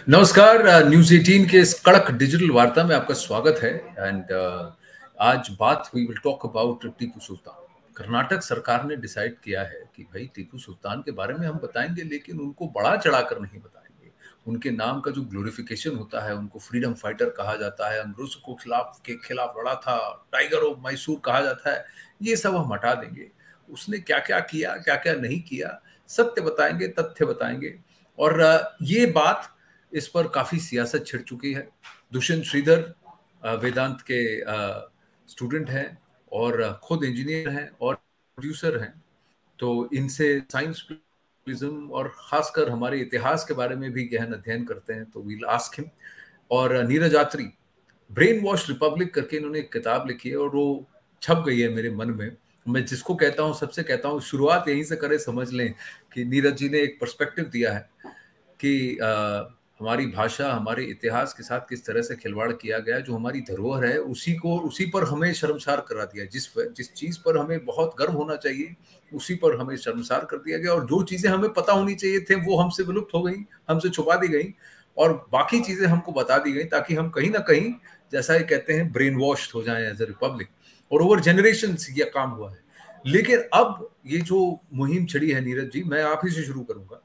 नमस्कार, न्यूज 18 के इस कड़क डिजिटल वार्ता में आपका स्वागत है। एंड आज बात we will talk about Tipu Sultan. Karnataka सरकार ने डिसाइड किया है कि भाई टीपू सुल्तान के बारे में हम बताएंगे, लेकिन उनको बढ़ा चढ़ाकर नहीं बताएंगे। उनके नाम का जो ग्लोरिफिकेशन होता है, उनको फ्रीडम फाइटर कहा जाता है, अंग्रेजों के खिलाफ लड़ा था, टाइगर ऑफ मैसूर कहा जाता है, ये सब हम हटा देंगे। उसने क्या क्या किया, क्या क्या नहीं किया, सत्य बताएंगे, तथ्य बताएंगे। और ये बात, इस पर काफी सियासत छिड़ चुकी है। दुष्यंत श्रीधर वेदांत के स्टूडेंट हैं और खुद इंजीनियर हैं और प्रोड्यूसर हैं, तो इनसे साइंस और खासकर हमारे इतिहास के बारे में भी गहन अध्ययन करते हैं, तो वील आस्क हिम। और नीरज यात्री, ब्रेन वॉश रिपब्लिक करके इन्होंने एक किताब लिखी है और वो छप गई है मेरे मन में। मैं जिसको कहता हूँ, सबसे कहता हूँ, शुरुआत यहीं से करें, समझ लें कि नीरज जी ने एक पर्सपेक्टिव दिया है कि हमारी भाषा, हमारे इतिहास के साथ किस तरह से खिलवाड़ किया गया। जो हमारी धरोहर है उसी पर हमें शर्मसार करा दिया। जिस चीज पर हमें बहुत गर्व होना चाहिए उसी पर हमें शर्मसार कर दिया गया, और जो चीजें हमें पता होनी चाहिए थे वो हमसे विलुप्त हो गई, हमसे छुपा दी गई, और बाकी चीजें हमको बता दी गई ताकि हम कहीं ना कहीं, जैसा ये कहते हैं, ब्रेन वॉश्ड हो जाएं एज ए रिपब्लिक। और ओवर जनरेशन ये काम हुआ है। लेकिन अब ये जो मुहिम छिड़ी है, नीरज जी, मैं आप ही से शुरू करूंगा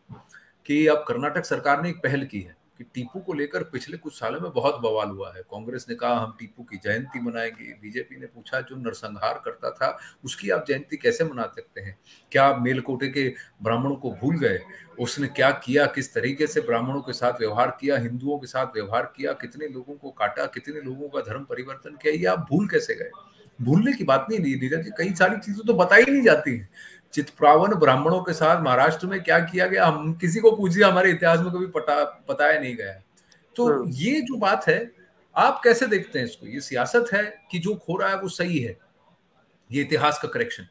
कि अब कर्नाटक सरकार ने एक पहल की है कि टीपू को लेकर पिछले कुछ सालों में बहुत बवाल हुआ है। कांग्रेस ने कहा हम टीपू की जयंती मनाएंगे, बीजेपी ने पूछा जो नरसंहार करता था उसकी आप जयंती कैसे मना सकते हैं, क्या आप मेलकोटे के ब्राह्मणों को भूल गए? उसने क्या किया, किस तरीके से ब्राह्मणों के साथ व्यवहार किया, हिंदुओं के साथ व्यवहार किया, कितने लोगों को काटा, कितने लोगों का धर्म परिवर्तन किया, ये आप भूल कैसे गए? भूलने की बात नहीं नीरज जी, कई सारी चीजें तो बताई नहीं जाती हैं। चितप्रावन ब्राह्मणों के साथ महाराष्ट्र में क्या किया गया, हम किसी को पूछिए, हमारे इतिहास में कभी बताया नहीं गया। तो ये जो बात है, आप कैसे देखते हैं इसको? ये सियासत है कि जो खो रहा है वो सही है, ये इतिहास का करेक्शन?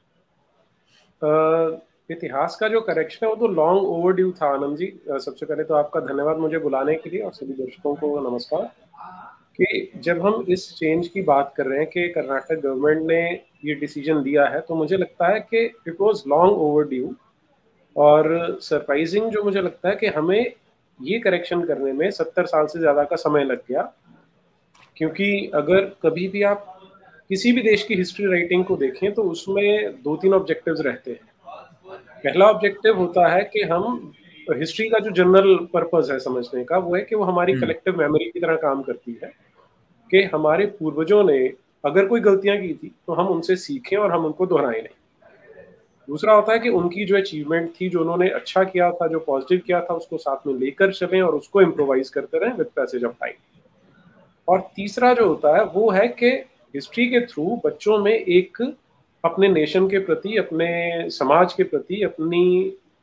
इतिहास का जो करेक्शन है वो तो लॉन्ग ओवरड्यू था। आनंद जी, सबसे पहले तो आपका धन्यवाद मुझे बुलाने के लिए, और सभी दर्शकों को नमस्कार। कि जब हम इस चेंज की बात कर रहे हैं कि कर्नाटक गवर्नमेंट ने ये डिसीजन दिया है, तो मुझे लगता है कि इट वाज लॉन्ग ओवरड्यू। और सरप्राइजिंग जो मुझे लगता है कि हमें ये करेक्शन करने में 70 साल से ज़्यादा का समय लग गया। क्योंकि अगर कभी भी आप किसी भी देश की हिस्ट्री राइटिंग को देखें तो उसमें 2-3 ऑब्जेक्टिव्स रहते हैं। पहला ऑब्जेक्टिव होता है कि हम हिस्ट्री का जो जनरल पर्पस है समझने का, वो है कि वो हमारी कलेक्टिव मेमोरी की तरह काम करती है कि हमारे पूर्वजों ने अगर कोई गलतियां की थी तो हम उनसे सीखें और हम उनको दोहराएं नहीं। दूसरा होता है कि उनकी जो अचीवमेंट थी, जो उन्होंने अच्छा किया था, जो पॉजिटिव किया था, उसको साथ में लेकर चलें और उसको इम्प्रोवाइज करते रहें विद पैसेज ऑफ टाइम। और तीसरा जो होता है वो है कि हिस्ट्री के थ्रू बच्चों में एक अपने नेशन के प्रति, अपने समाज के प्रति,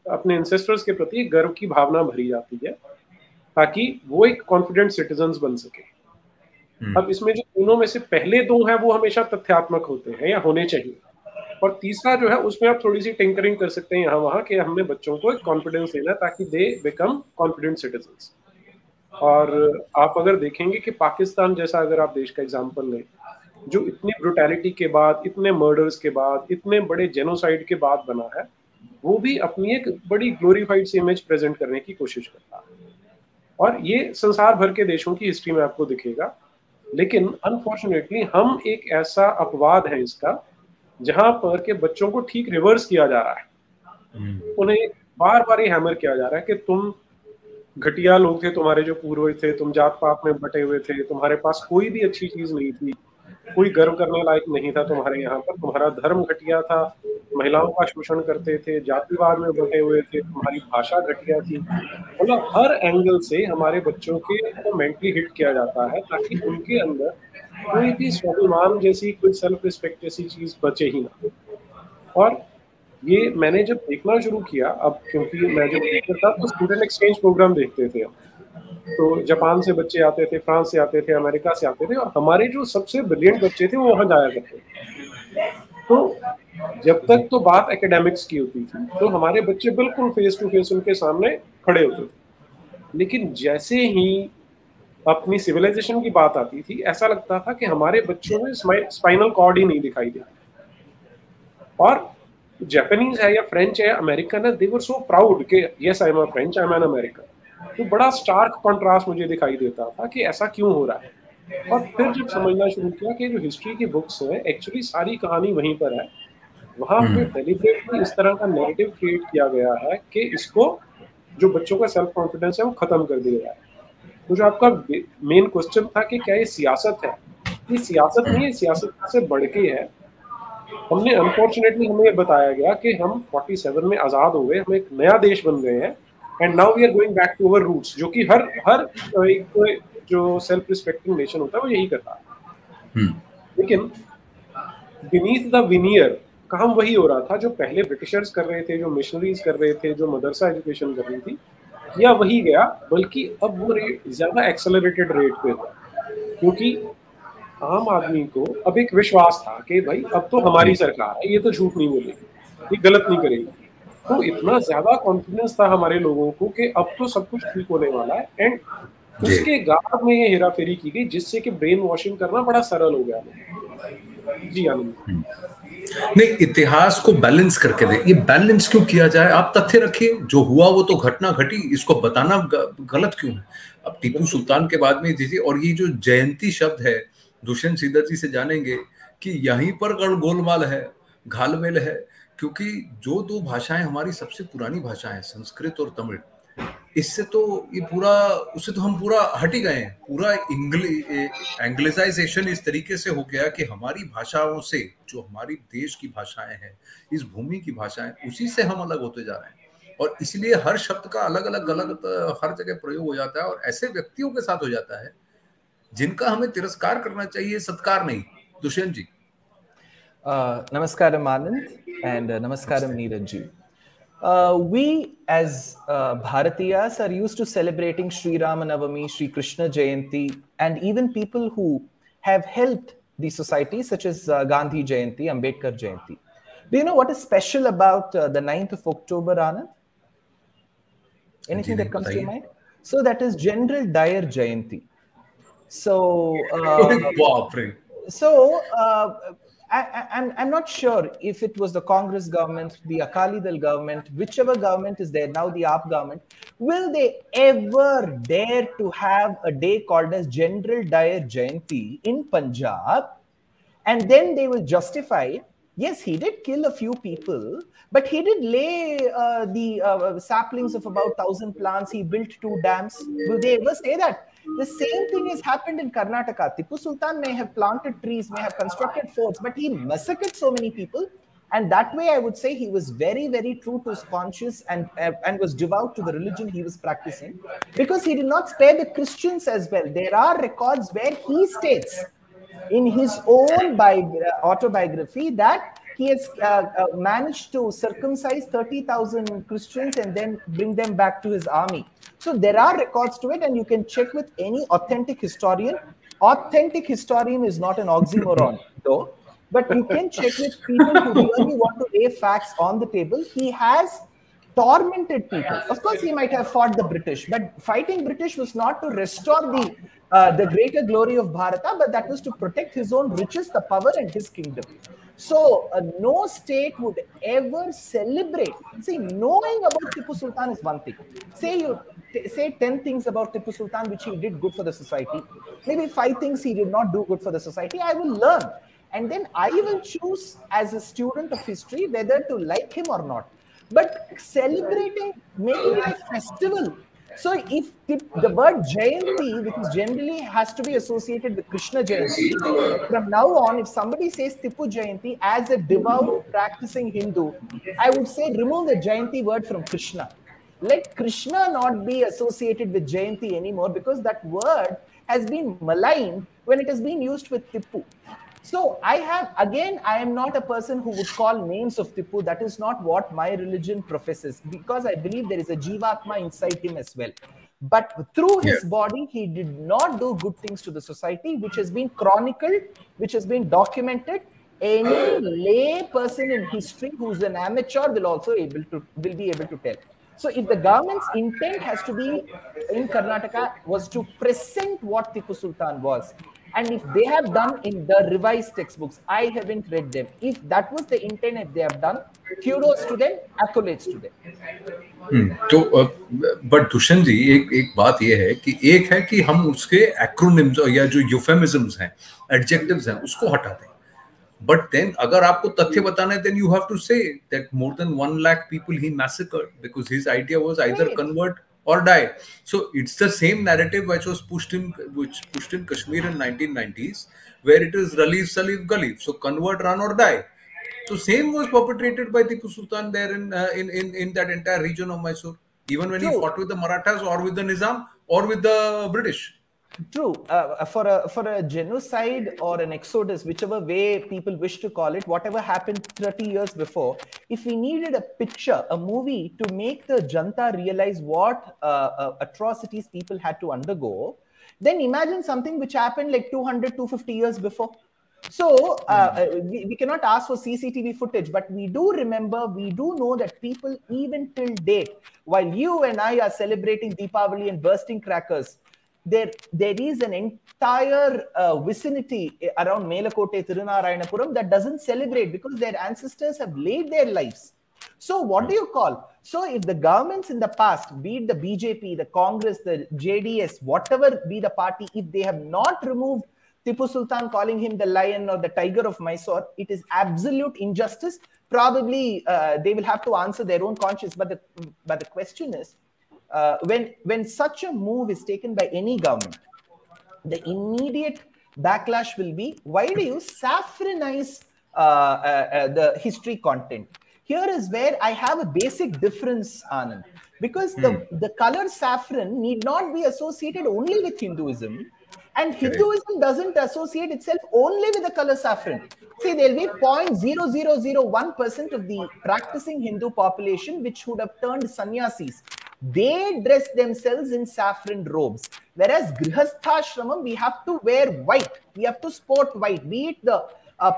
अपने एंसेस्टर्स के प्रति गर्व की भावना भरी जाती है, ताकि वो एक कॉन्फिडेंट सिटीजन्स बन सके। अब इसमें जो तीनों में से पहले दो हैं वो हमेशा तथ्यात्मक होते हैं या होने चाहिए, और तीसरा जो है उसमें आप थोड़ी सी टिंकरिंग कर सकते हैं यहाँ वहाँ, कि हमने बच्चों को एक कॉन्फिडेंस देना ताकि दे बिकम कॉन्फिडेंट सिटीजन्स। और आप अगर देखेंगे कि पाकिस्तान जैसा अगर आप देश का एग्जाम्पल लें, जो इतनी ब्रुटैलिटी के बाद, इतने मर्डर्स के बाद, इतने बड़े जेनोसाइड के बाद बना है, वो भी अपनी एक बड़ी ग्लोरीफाइड सी इमेज प्रेजेंट करने की कोशिश करता है। और ये संसार भर के देशों की हिस्ट्री में आपको दिखेगा। लेकिन अनफॉर्चुनेटली हम एक ऐसा अपवाद है इसका, जहां पर के बच्चों को ठीक रिवर्स किया जा रहा है। उन्हें बार बार ये हैमर किया जा रहा है कि तुम घटिया लोग थे, तुम्हारे जो पूर्वज थे, तुम जात पात में बटे हुए थे, तुम्हारे पास कोई भी अच्छी चीज नहीं थी, कोई गर्व करने लायक नहीं था तुम्हारे यहाँ पर, तुम्हारा धर्म घटिया था, महिलाओं का शोषण करते थे, जातिवाद में बटे हुए थे, तुम्हारी भाषा घटिया थी। मतलब हर एंगल से हमारे बच्चों को मेंटली हिट किया जाता है ताकि उनके अंदर कोई भी स्वाभिमान जैसी, कोई सेल्फ रिस्पेक्ट जैसी चीज बचे ही ना। और ये मैंने जब देखना शुरू किया, अब क्योंकि मैं जब देखता था तो स्टूडेंट एक्सचेंज प्रोग्राम देखते थे हम, तो जापान से बच्चे आते थे, फ्रांस से आते थे, अमेरिका से आते थे, और हमारे जो सबसे ब्रिलियंट बच्चे थे वो वहाँ जाया करते थे। तो जब तक तो बात एकेडमिक्स की होती थी तो हमारे बच्चे बिल्कुल फेस टू फेस उनके सामने खड़े होते थे। लेकिन जैसे ही अपनी सिविलाइजेशन की बात आती थी, ऐसा लगता था कि हमारे बच्चों में स्पाइनल कॉर्ड ही नहीं दिखाई देता। और जापानीज है या फ्रेंच है या अमेरिकन है, दे वर सो प्राउड कि yes I am a French, I am an American. तो बड़ा स्टार्क कॉन्ट्रास्ट मुझे दिखाई देता था कि ऐसा क्यों हो रहा है। और फिर जब समझना शुरू किया कि जो हिस्ट्री की बुक्स है एक्चुअली सारी कहानी वहीं पर है, वहां पे डेलिबरेटली इस तरह का नैरेटिव क्रिएट किया गया है कि इसको, जो बच्चों का सेल्फ कॉन्फिडेंस है वो खत्म कर दिया है। तो जो आपका मेन क्वेश्चन था कि क्या ये सियासत है, ये सियासत नहीं है, सियासत से बढ़ के है। हमने अनफॉर्चुनेटली हमें ये बताया गया कि हम 47 में आजाद हो गए, हम एक नया देश बन गए हैं, and now we are going back to our roots, जो कि हर हर एक जो सेल्फ रिस्पेक्टिंग नेशन होता है वो यही करता है। लेकिन बीनीथ द विनियर काम वही हो रहा था जो पहले ब्रिटिशर्स कर रहे थे, जो मिशनरीज कर रहे थे, जो मदरसा एजुकेशन कर रही थी, या वही गया, बल्कि अब वो रेट ज्यादा एक्सेलरेटेड रेट पे था, क्योंकि आम आदमी को अब एक विश्वास था कि भाई अब तो हमारी सरकार है, ये तो झूठ नहीं बोलेगी, ये गलत नहीं करेगी। तो इतना ज्यादा कॉन्फिडेंस था हमारे लोगों को कि अब तो सब कुछ ठीक होने वाला है, एंड उसके गार्ड में ये हेराफेरी की गई जिससे कि ब्रेन वॉशिंग करना बड़ा सरल हो गया। जी आनंद, नहीं, इतिहास को बैलेंस करके दे, ये बैलेंस क्यों किया जाए? आप तथ्य रखिए, जो हुआ वो तो घटना घटी, इसको बताना गलत क्यों है? अब टीपू सुल्तान के बाद में थी, और ये जो जयंती शब्द है, दुष्यंत सीधर जी से जानेंगे कि यहीं पर गोलमाल है, घालमेल है, क्योंकि जो दो भाषाएं हमारी सबसे पुरानी भाषाएं, संस्कृत और तमिल, इससे तो ये पूरा, उससे तो हम पूरा हट ही गए हैं। पूरा एंग्लिसाइजेशन इस तरीके से हो गया कि हमारी भाषाओं से, जो हमारी देश की भाषाएं हैं, इस भूमि की भाषाएं, उसी से हम अलग होते जा रहे हैं, और इसलिए हर शब्द का अलग अलग हर जगह प्रयोग हो जाता है, और ऐसे व्यक्तियों के साथ हो जाता है जिनका हमें तिरस्कार करना चाहिए, सत्कार नहीं। दुष्यंत जी, Namaskaram Anand and Namaskaram Neeraj ji. We as Bharatiyas are used to celebrating Sri Ramanavami, Sri Krishna Jayanti, and even people who have helped the society, such as Gandhi Jayanti, Ambedkar Jayanti. Do you know what is special about the 9th of October, Anand? Anything that comes to your mind? So that is General Dyer Jayanti. So, I'm not sure if it was the Congress government, the Akali Dal government, whichever government is there now, the AAP government, will they ever dare to have a day called as General Dyer Jayanti in Punjab? And then they will justify, yes, he did kill a few people, but he did lay the saplings of about 1,000 plants. He built 2 dams. Will they ever say that? The same thing has happened in Karnataka. Tipu Sultan may have planted trees, may have constructed forts, but he massacred so many people. And that way, I would say he was very, very true to his conscience and was devout to the religion he was practicing, because he did not spare the Christians as well. There are records where he states in his own autobiography that he has managed to circumcise 30,000 Christians and then bring them back to his army. So there are records to it, and you can check with any authentic historian. Authentic historian is not an oxymoron, though, but you can check with people who really want to lay facts on the table. He has tormented people. Of course, he might have fought the British, but fighting British was not to restore the greater glory of Bharata, but that was to protect his own riches, the power, and his kingdom. So no state would ever celebrate. See, knowing about Tipu Sultan is one thing. Say 10 things about Tipu Sultan which he did good for the society. Maybe 5 things he did not do good for the society. I will learn. And then I will choose as a student of history whether to like him or not. But celebrating, making it a festival. So if the word Jayanti, which is generally has to be associated with Krishna Jayanti, from now on, if somebody says Tipu Jayanti as a devout practicing Hindu, I would say remove the Jayanti word from Krishna. Let Krishna not be associated with Jayanti anymore, because that word has been maligned when it has been used with Tipu. So I am not a person who would call names of Tipu. That is not what my religion professes, because I believe there is a Jivatma inside him as well. But through his body, he did not do good things to the society, which has been chronicled, which has been documented. Any lay person in history who's an amateur will be able to tell. So if the government's intent has to be in Karnataka was to present what Tipu Sultan was, And if they have done in the revised textbooks, I haven't read them. If that was the intent, if they have done, kudos to them, accolades to them. तो but Dushyant जी, एक बात ये है कि एक है कि हम उसके एक्रोनिम्स या जो यूफेमिज्म्स हैं, एडजेक्टिव्स हैं, उसको हटा दें. But then, अगर आपको तथ्य बताना है, then you have to say that more than 1 lakh people he massacred because his idea was either convert or die. So it's the same narrative which pushed in Kashmir in 1990s, where it is Ralif Salif Galif. So convert, run or die. So same was perpetrated by Tipu Sultan there in that entire region of Mysore, even when he fought with the Marathas or with the Nizam or with the British. True. For a genocide or an exodus, whichever way people wish to call it, whatever happened 30 years before, if we needed a picture, a movie to make the Janta realize what atrocities people had to undergo, then imagine something which happened like 200, 250 years before. So we cannot ask for CCTV footage, but we do remember, we do know that people, even till date, while you and I are celebrating Deepavali and bursting crackers, there is an entire vicinity around Melakote, Tirunarayanapuram that doesn't celebrate because their ancestors have laid their lives. So what do you call? So if the governments in the past, be it the BJP, the Congress, the JDS, whatever be the party, if they have not removed Tipu Sultan, calling him the lion or the tiger of Mysore, it is absolute injustice. Probably they will have to answer their own conscience. But the question is, when such a move is taken by any government, the immediate backlash will be, why do you saffronize the history content? Here is where I have a basic difference, Anand, because the color saffron need not be associated only with Hinduism, and Hinduism doesn't associate itself only with the color saffron. See, there will be 0.0001% of the practicing Hindu population which would have turned sannyasis. They dress themselves in saffron robes. Whereas Grihasthashramam, we have to wear white. We have to sport white. Be it the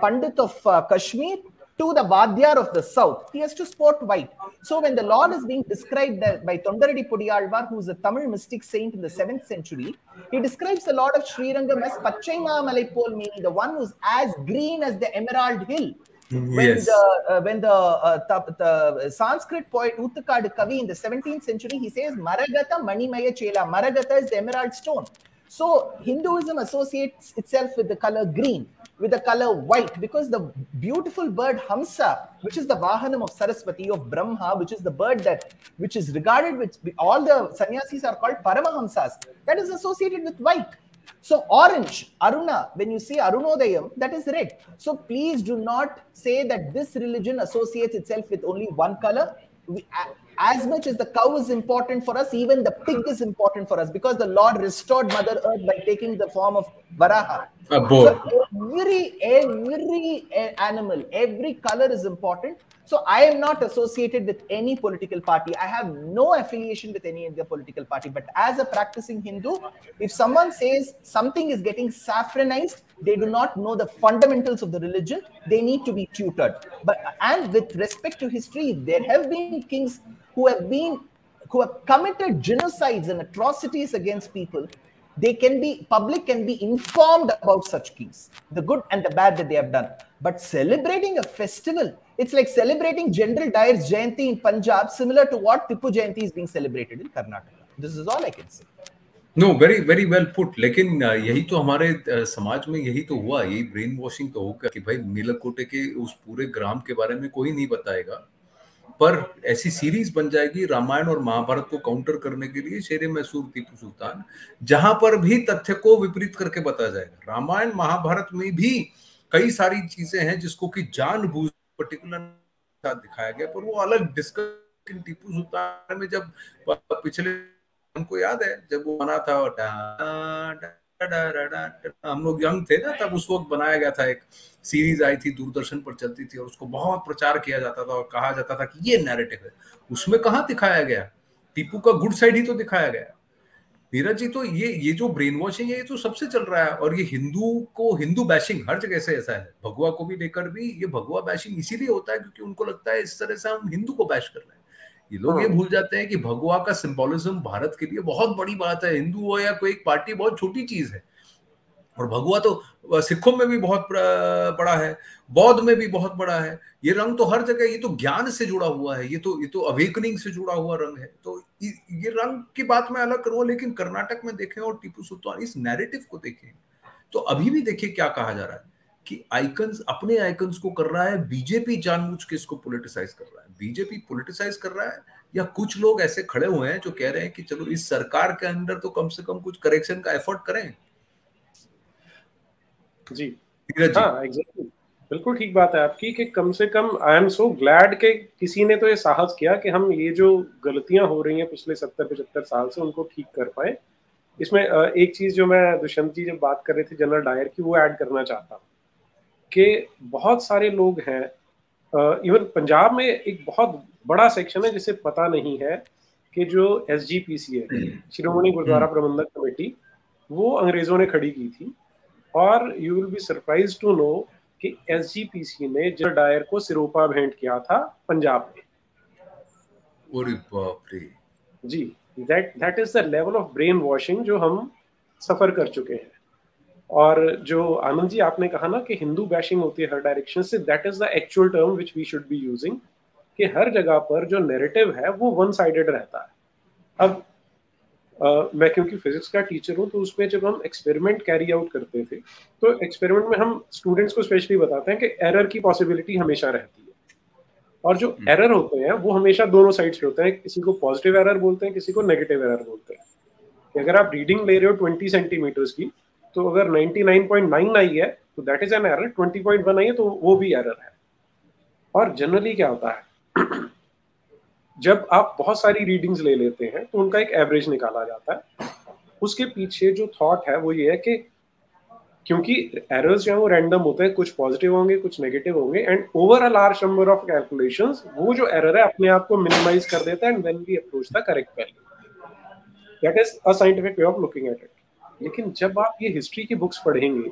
Pandit of Kashmir to the Vadyar of the South. He has to sport white. So when the Lord is being described by Tondaradi Pudiyalvar, who is a Tamil mystic saint in the 7th century, he describes the Lord of Srirangam as Pachai Malai Pol, meaning the one who is as green as the Emerald Hill. When the Sanskrit poet Uttakadu Kavi in the 17th century, he says Maragata Manimaya Chela. Maragata is the emerald stone. So Hinduism associates itself with the color green, with the color white, because the beautiful bird Hamsa, which is the Vahanam of Saraswati, of Brahma, which is the bird which is regarded with, all the sannyasis are called Paramahamsas, that is associated with white. So orange, Aruna, when you say Arunodayam, that is red. So please do not say that this religion associates itself with only one color. As much as the cow is important for us, even the pig is important for us, because the Lord restored Mother Earth by taking the form of Varaha. So every animal, every color is important. So I am not associated with any political party. I have no affiliation with any other political party. But as a practicing Hindu, if someone says something is getting saffronized, they do not know the fundamentals of the religion. They need to be tutored. And with respect to history, there have been kings who have committed genocides and atrocities against people. Public can be informed about such kings, the good and the bad that they have done. But celebrating a festival, it's like celebrating General Dyer's Jayanti in Punjab, similar to what Tipu Jayanti is being celebrated in Karnataka. This is all I can say. No, very very well put. लेकिन यही तो हमारे समाज में यही तो हुआ, यही ब्रेन वॉशिंग तो होगा कि भाई नीलकोटे के उस पूरे ग्राम के बारे में कोई नहीं बताएगा, पर ऐसी सीरीज बन जाएगी रामायण और महाभारत को काउंटर करने के लिए, शेरे मैसूर टीपू सुल्तान, जहां पर भी तथ्य को विपरीत करके बताया जाएगा. रामायण महाभारत में भी कई सारी चीजें हैं जिसको कि जानबूझ पर्टिकुलर साथ दिखाया गया, पर वो अलग डिस्कशन. टीपू सुल्तान में जब पिछले, हमको याद है जब वो बना था, हम लोग यंग थे ना तब, उस वक्त बनाया गया था, एक सीरीज आई थी दूरदर्शन पर चलती थी और उसको बहुत प्रचार किया जाता था और कहा जाता था कि ये नैरेटिव है. उसमें कहाँ दिखाया गया टीपू का गुड साइड, ही तो दिखाया गया. नीरज जी, तो ये जो ब्रेन वॉशिंग है, ये तो सबसे चल रहा है. और ये हिंदू बैशिंग हर जगह से ऐसा है. भगवा को भी लेकर भी ये भगवा बैशिंग इसीलिए होता है क्योंकि उनको लगता है इस तरह से हम हिंदू को बैश कर रहे हैं. ये लोग ये भूल जाते हैं कि भगवा का सिंबोलिज्म भारत के लिए बहुत बड़ी बात है. हिंदू हो या कोई एक पार्टी बहुत छोटी चीज है. और भगवा तो सिखों में भी बहुत बड़ा है, बौद्ध में भी बहुत बड़ा है। ये रंग तो हर जगह, ये तो ज्ञान से जुड़ा हुआ है, ये तो अवेकनिंग से जुड़ा हुआ रंग है। तो ये रंग की बात मैं अलग करूँ, लेकिन कर्नाटक में देखें और टीपू सुल्तान इस नैरेटिव को देखें, तो अभी भी देखिए क्या कहा जा रहा है कि आइकन्स, अपने आइकन्स को कर रहा है बीजेपी, जानबूझ के इसको पॉलिटिसाइज कर रहा है। बीजेपी पॉलिटिसाइज कर रहा है, या कुछ लोग ऐसे खड़े हुए हैं जो कह रहे हैं कि चलो इस सरकार के अंदर तो कम से कम कुछ करेक्शन का एफर्ट करें। जी धीरज जी। हाँ, एग्जैक्टली, बिल्कुल ठीक बात है आपकी कि कम से कम आई एम सो ग्लैड के किसी ने तो ये साहस किया कि हम ये जो गलतियां हो रही हैं पिछले 70-75 साल से उनको ठीक कर पाए। इसमें एक चीज जो मैं दुष्यंत जी जब बात कर रहे थे जनरल डायर की, वो ऐड करना चाहता हूँ कि बहुत सारे लोग हैं, इवन पंजाब में एक बहुत बड़ा सेक्शन है जिसे पता नहीं है कि जो SGPC है, शिरोमणि गुरुद्वारा प्रबंधक कमेटी, वो अंग्रेजों ने खड़ी की थी। और you will be surprise to know कि SGPC ने जनरल डायर को सिरोपा भेंट किया था पंजाब में। अरे बाप रे। जी, that is the level of brainwashing जो हम सफर कर चुके हैं। और जो आनंद जी आपने कहा ना कि हिंदू बैशिंग होती है हर डायरेक्शन से, that is the actual term which we should be using, कि हर जगह पर जो नैरेटिव है वो वन साइडेड रहता है। अब मैं क्योंकि फिजिक्स का टीचर हूँ, तो उसमें जब हम एक्सपेरिमेंट कैरी आउट करते थे, तो एक्सपेरिमेंट में हम स्टूडेंट्स को स्पेशली बताते हैं कि एरर की पॉसिबिलिटी हमेशा रहती है, और जो एरर होते हैं वो हमेशा दोनों साइड्स पे होते हैं। किसी को पॉजिटिव एरर बोलते हैं, किसी को नेगेटिव एरर बोलते हैं। कि अगर आप रीडिंग ले रहे हो 20 सेंटीमीटर्स की, तो अगर 99.9 आई है तो दैट इज एन एरर, 20.1 आई है तो वो भी एरर है। और जनरली क्या होता है जब आप बहुत सारी रीडिंग्स ले लेते हैं तो उनका एक एवरेज निकाला जाता है। उसके पीछे जो थॉट है वो ये है कि क्योंकि एरर्स जो है वो रैंडम होते हैं, कुछ पॉजिटिव होंगे कुछ नेगेटिव होंगे, and over a large number of calculations वो जो एरर है अपने आप को मिनिमाइज कर देता है, and then we approach the correct value. That is a scientific way of looking at it. लेकिन जब आप ये हिस्ट्री की बुक्स पढ़ेंगे,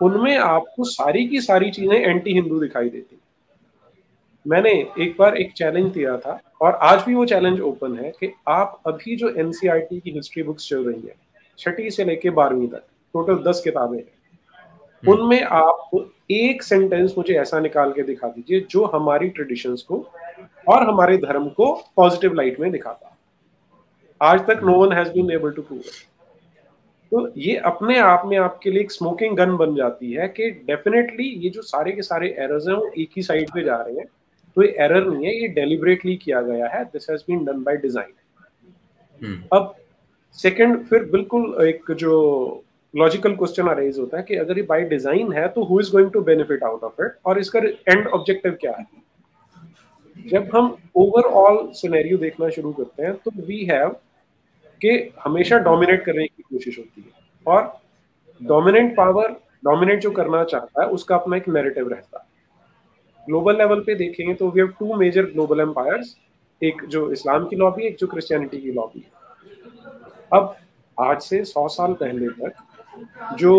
उनमें आपको सारी की सारी चीजें एंटी हिंदू दिखाई देती। मैंने एक बार एक चैलेंज दिया था, और आज भी वो चैलेंज ओपन है, कि आप अभी जो NCERT की हिस्ट्री बुक्स चल रही है 6ठी से लेके 12वीं तक, टोटल 10 किताबें हैं, उनमें आप एक सेंटेंस मुझे ऐसा निकाल के दिखा दीजिए जो हमारी ट्रेडिशंस को और हमारे धर्म को पॉजिटिव लाइट में दिखाता। आज तक no one has been able to prove it. तो ये अपने आप में आपके लिए एक स्मोकिंग गन बन जाती है कि डेफिनेटली ये जो सारे के सारे एरर्स हैं वो एक ही साइड पे जा रहे हैं। तो ये एरर नहीं है, ये डेलिबरेटली किया गया है, this has been done by design. अब सेकंड, फिर बिल्कुल एक जो लॉजिकल क्वेश्चन अराइज होता है कि अगर ये बाय डिजाइन है तो who is going to benefit out of it, और इसका एंड ऑब्जेक्टिव क्या है। जब हम ओवरऑल सिनेरियो देखना शुरू करते हैं तो वी हैव कि हमेशा डोमिनेट करने की कोशिश होती है, और डोमिनेंट पावर, डोमिनेट जो करना चाहता है उसका अपना एक नैरेटिव रहता है। ग्लोबल लेवल पे देखेंगे तो we have two major global empires, एक जो इस्लाम की लॉबी, एक जो क्रिश्चियनिटी की लॉबी। अब आज से 100 साल पहले तक जो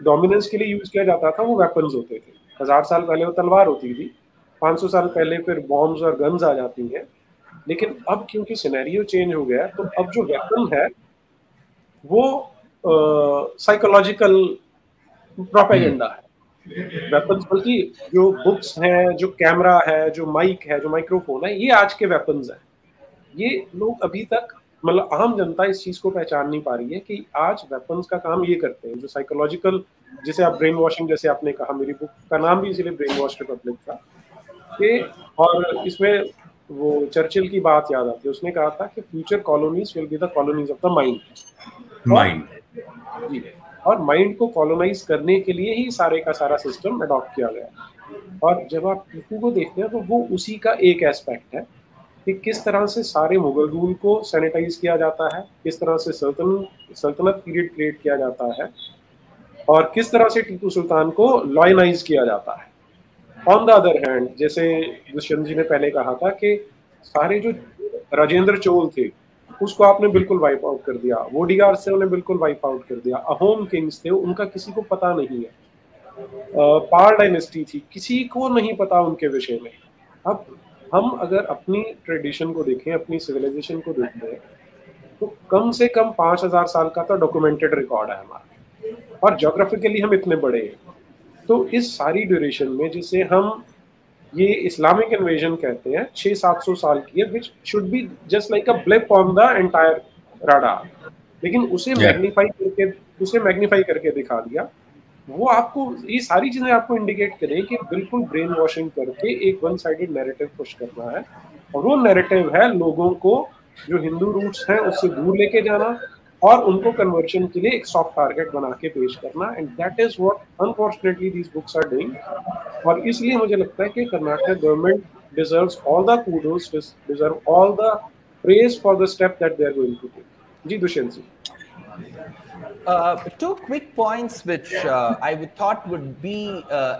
डोमिनेंस के लिए यूज किया जाता था वो वेपन्स होते थे। 1000 साल पहले वो तलवार होती थी, 500 साल पहले फिर बॉम्ब्स और गन्स आ जाती हैं। लेकिन अब क्योंकि सिनेरियो चेंज हो गया, तो अब जो वेपन है वो साइकोलॉजिकल प्रोपेगेंडा है। वेपन्स, बल्कि जो बुक्स हैं, जो कैमरा है, जो माइक है, जो माइक्रोफोन है, ये आज के वेपन्स हैं। ये लोग अभी तक, मतलब आम जनता इस चीज को पहचान नहीं पा रही है कि आज वेपन्स का काम ये करते हैं, जो साइकोलॉजिकल, जिसे आप ब्रेन वॉशिंग, जैसे आपने कहा, मेरी बुक का नाम भी इसीलिए ब्रेन वॉश रिपब्लिक था कि, और इसमें वो चर्चिल की बात याद आती है, उसने कहा था कि future colonies will be the colonies of the mind. जी, और माइंड को कॉलोनाइज करने के लिए ही सारे का सारा सिस्टम अडॉप्ट किया गया। और जब आप टीपू को देखते हैं तो वो उसी का एक एस्पेक्ट है कि किस तरह से सारे मुगल रूल को सैनिटाइज किया जाता है, किस तरह से सल्तनत पीरियड क्रिएट किया जाता है, और किस तरह से टीपू सुल्तान को लॉयनाइज किया जाता है। ऑन द अदर हैंड, जैसे दुष्यंत जी ने पहले कहा था कि सारे जो राजेंद्र चोल थे उसको आपने बिल्कुल वाइप आउट कर दिया, वोडियार से उन्हें बिल्कुल वाइप आउट कर दिया, अहोम किंग्स थे उनका किसी को पता नहीं है, पाल डायनेस्टी थी, किसी को नहीं पता उनके विषय में। अब हम अगर अपनी ट्रेडिशन को देखें, अपनी सिविलाइजेशन को देखें, तो कम से कम 5000 साल का तो डॉक्यूमेंटेड रिकॉर्ड है हमारा। और ज्योग्राफिकली हम इतने बड़े हैं। तो इस सारी ड्यूरेशन में जिसे हम ये इस्लामिक इन्वेजन कहते हैं 600-700 साल की है, which should be just like a blip on the entire radar, लेकिन उसे मैग्नीफाई करके दिखा दिया। वो आपको ये सारी चीजें आपको इंडिकेट करें कि बिल्कुल ब्रेन वॉशिंग करके एक वन साइडेड नैरेटिव पुश करना है, और वो नैरेटिव है लोगों को जो हिंदू रूट्स हैं उससे दूर लेके जाना और उनको कन्वर्शन के लिए एक सॉफ्ट टारगेट बना के पेश करना, and that is what unfortunately these books are doing. और इसलिए मुझे लगता है कि Karnataka government deserves all the kudos, deserve all the praise for the step that they are going to take. जी Dushyant ji. Two quick points which I would thought would be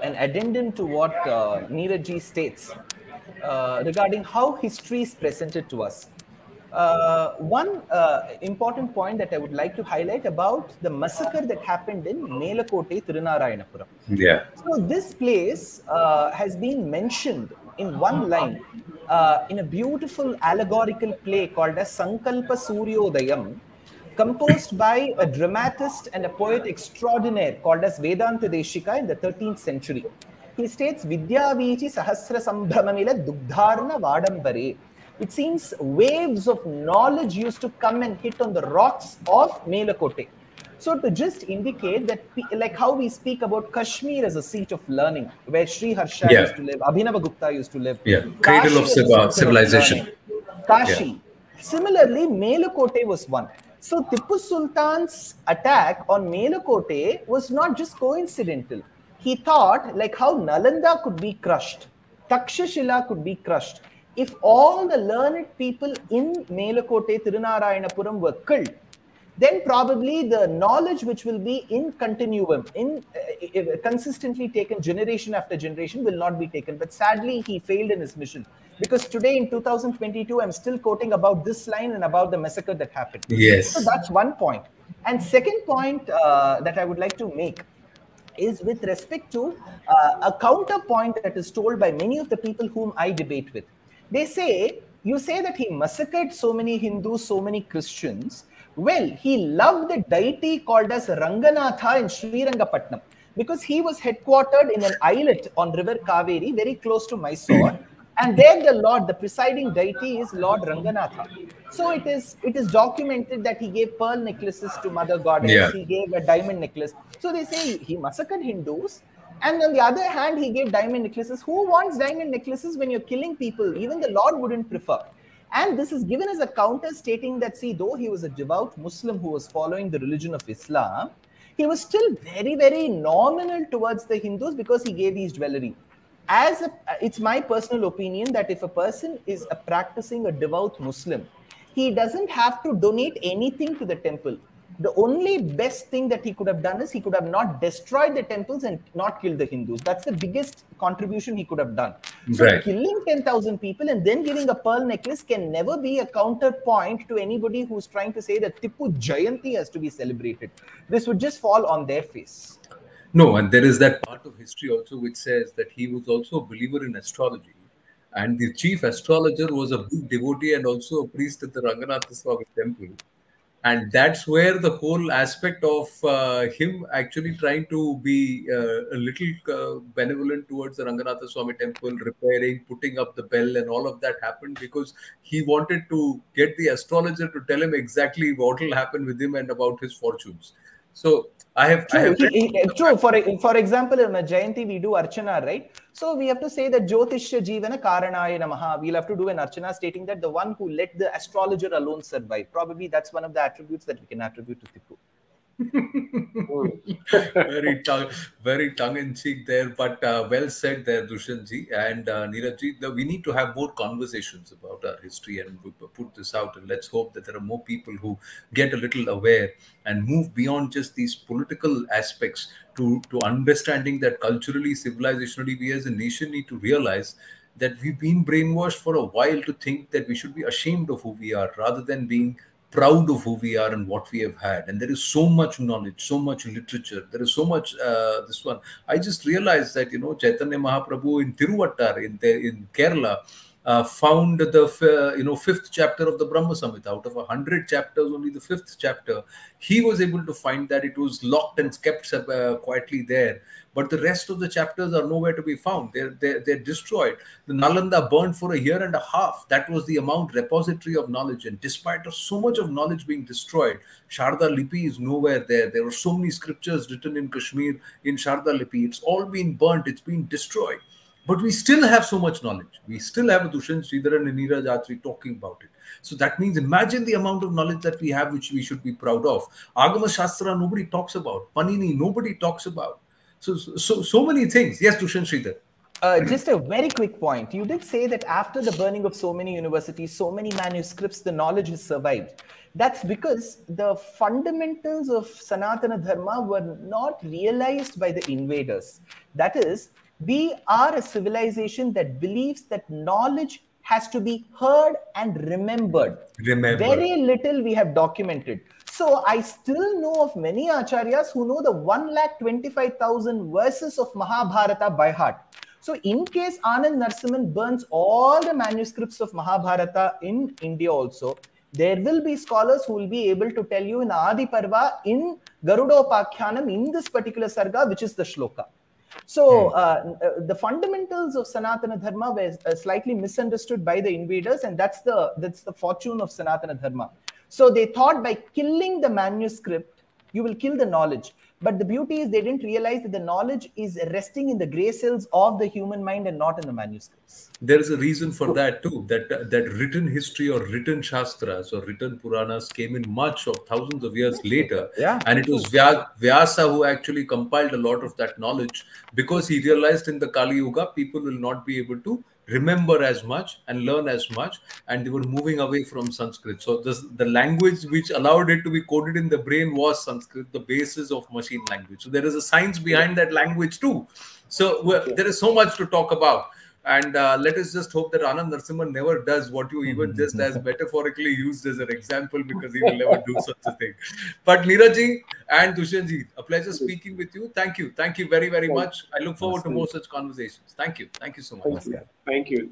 an addendum to what Neeraj states regarding how history is presented to us. One important point that I would like to highlight about the massacre that happened in Melakote, Tirunarayanapuram. Yeah. So this place has been mentioned in one line in a beautiful allegorical play called as Sankalpa Suryodayam, composed by a dramatist and a poet extraordinaire called as Vedanta Deshika in the 13th century. He states, Vidya Vichi Sahasra Sambramamila Dugdharna Vadambare. It seems waves of knowledge used to come and hit on the rocks of Melakote. So to just indicate that, like how we speak about Kashmir as a seat of learning, where Sri Harsha used to live, Abhinavagupta used to live. Cradle of civilization. Kashi. Similarly, Melakote was one. So Tipu Sultan's attack on Melakote was not just coincidental. He thought like how Nalanda could be crushed, Takshashila could be crushed. If all the learned people in Melakote, Tirunarayanapuram were killed, then probably the knowledge which will be in continuum, consistently taken generation after generation, will not be taken. But sadly, he failed in his mission. Because today in 2022, I'm still quoting about this line and about the massacre that happened. Yes. So that's one point. And second point that I would like to make is with respect to a counterpoint that is told by many of the people whom I debate with. They say, you say that he massacred so many Hindus, so many Christians. Well, he loved the deity called as Ranganatha in Srirangapatnam because he was headquartered in an islet on river Kaveri, very close to Mysore. And there the Lord, the presiding deity is Lord Ranganatha. So it is documented that he gave pearl necklaces to Mother Goddess. He gave a diamond necklace. So they say he massacred Hindus. And on the other hand, he gave diamond necklaces. Who wants diamond necklaces when you're killing people? Even the Lord wouldn't prefer. And this is given as a counter stating that, see, though he was a devout Muslim who was following the religion of Islam, he was still very, very nominal towards the Hindus because he gave these jewelry. It's my personal opinion that if a person is practicing a devout Muslim, he doesn't have to donate anything to the temple. The only best thing that he could have done is he could have not destroyed the temples and not killed the Hindus. That's the biggest contribution he could have done. So killing 10,000 people and then giving a pearl necklace can never be a counterpoint to anybody who's trying to say that Tipu Jayanti has to be celebrated. This would just fall on their face. No, and there is that part of history also which says that he was also a believer in astrology. And the chief astrologer was a big devotee and also a priest at the Ranganatha Swami temple. And that's where the whole aspect of him actually trying to be a little benevolent towards the Ranganatha Swami temple, repairing, putting up the bell and all of that happened because he wanted to get the astrologer to tell him exactly what will happen with him and about his fortunes. So True. For example, in Jayanti, we do Archana, right? So we have to say that Jyotishya Jivana Karanaya Namaha. We'll have to do an Archana stating that the one who let the astrologer alone survive. Probably that's one of the attributes that we can attribute to Tipu. very tongue-in-cheek there, but well said there, Dushyantji and Neerajji. We need to have more conversations about our history and put this out, and let's hope that there are more people who get a little aware and move beyond just these political aspects to understanding that culturally, civilizationally, we as a nation need to realize that we've been brainwashed for a while to think that we should be ashamed of who we are rather than being proud of who we are and what we have had. And there is so much knowledge, so much literature, there is so much this one. I just realized that, Chaitanya Mahaprabhu in Tiruvattar in Kerala, found the fifth chapter of the Brahma Samhita. Out of 100 chapters, only the fifth chapter, he was able to find that it was locked and kept quietly there. But the rest of the chapters are nowhere to be found. They're destroyed. The Nalanda burned for a year and a half. That was the amount repository of knowledge. And despite of so much of knowledge being destroyed, Sharda Lipi is nowhere there. There were so many scriptures written in Kashmir in Sharda Lipi. It's all been burnt. It's been destroyed. But we still have so much knowledge. We still have Dushyant Sridharan and Neeraj Atri talking about it. So that means, imagine the amount of knowledge that we have, which we should be proud of. Agama Shastra, nobody talks about. Panini, nobody talks about. So many things. Yes, Dushyant Sridhar. Just a very quick point. You did say that after the burning of so many universities, so many manuscripts, the knowledge has survived. That's because the fundamentals of Sanatana Dharma were not realized by the invaders. That is, we are a civilization that believes that knowledge has to be heard and remembered. Very little we have documented. So I still know of many acharyas who know the 1,25,000 verses of Mahabharata by heart. So in case Anand Narasimhan burns all the manuscripts of Mahabharata in India also, there will be scholars who will be able to tell you in Adi Parva, in Garudopakhyanam, in this particular sarga, which is the shloka. So the fundamentals of Sanatana Dharma were slightly misunderstood by the invaders, and that's the fortune of Sanatana Dharma. So they thought by killing the manuscript, you will kill the knowledge. But the beauty is they didn't realize that the knowledge is resting in the gray cells of the human mind and not in the manuscripts. There is a reason for that too, that written history or written Shastras or written Puranas came in much of thousands of years later. Yeah. And it was Vyasa who actually compiled a lot of that knowledge, because he realized in the Kali Yuga, people will not be able to remember as much and learn as much, and they were moving away from Sanskrit. So the language which allowed it to be coded in the brain was Sanskrit, the basis of machine language. So there is a science behind that language too. So there is so much to talk about. And let us just hope that Anand Narasimhan never does what you even just as metaphorically used as an example, because he will never do such a thing. But Neeraj and Dushyant ji, a pleasure speaking with you. Thank you. Thank you very, very much. I look forward to more such conversations. Thank you. Thank you so much. Thank you.